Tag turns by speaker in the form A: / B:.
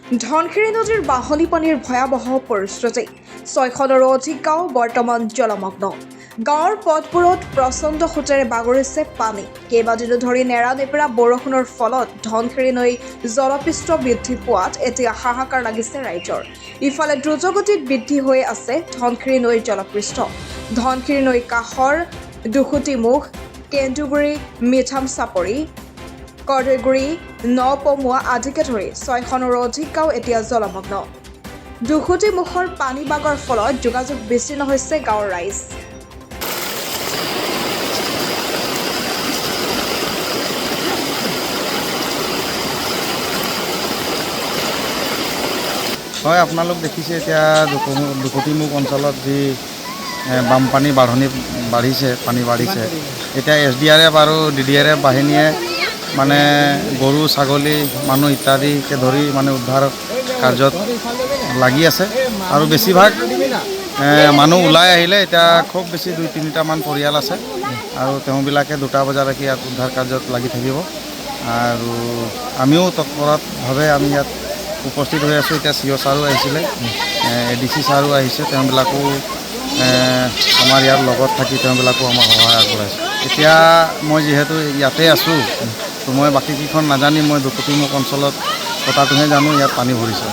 A: ধনশিৰি নদীৰ বাঢ়নী পানীৰ ভয়াৱহ পৰিস্থিতি। 6খনৰো অধিক গাঁও বৰ্তমান জলমগ্ন। গাঁৱৰ পথবোৰত প্ৰচণ্ড সোঁতেৰে বাগৰিছে পানী। কেইবাদিনো ধৰি নেৰানেপেৰা বৰষুণৰ ফলত ধনশিৰি নৈ জলপৃষ্ঠ বৃদ্ধি পোৱাত এতিয়া হাহাকাৰ লাগিছে ৰাইজৰ। ইফালে দ্ৰুতগতিত বৃদ্ধি হৈ আছে ধনশিৰি নৈৰ জলপৃষ্ঠ। ধনশিৰি নৈ কাষৰ দুখুটিমুখ, কেন্দুগুৰি, মিঠাম চাপৰি, কৰ্দৈগুৰি, নপমুৱা আদিকে ধৰি 6খনৰো অধিক গাঁও এতিয়া জলমগ্ন। দুখুটিমুখৰ পানী বাগৰ ফলত যোগাযোগ বিচ্ছিন্ন হৈছে গাঁৱৰ ৰাইজ।
B: হয়, আপোনালোক দেখিছে এতিয়া দুখুটিমুখ অঞ্চলত যি বানপানী বাঢ়িছে, পানী বাঢ়িছে। এতিয়া SDRF আৰু DDRF বাহিনীয়ে মানে গৰু, ছাগলী, মানুহ ইত্যাদিকে ধৰি মানে উদ্ধাৰ কাৰ্যত লাগি আছে। আৰু বেছিভাগ মানুহ ওলাই আহিলে। এতিয়া খুব বেছি 2-3টামান পৰিয়াল আছে আৰু তেওঁবিলাকে 2টা বজালৈকে ইয়াত উদ্ধাৰ কাৰ্যত লাগি থাকিব। আৰু আমিও তৎপৰভাৱে আমি ইয়াত উপস্থিত হৈ আছোঁ। এতিয়া CO ছাৰো আহিছিলে, ADC ছাৰো আহিছে, তেওঁবিলাকো আমাৰ ইয়াৰ লগত থাকি তেওঁবিলাকো আমাক সহায় আগবঢ়াইছে। এতিয়া মই যিহেতু ইয়াতে আছোঁ, তো মই বাকীকেইখন নাজানি মই দুখুটিমুখ অঞ্চলত কথাটোহে জানো, ইয়াত পানী ভৰিছে।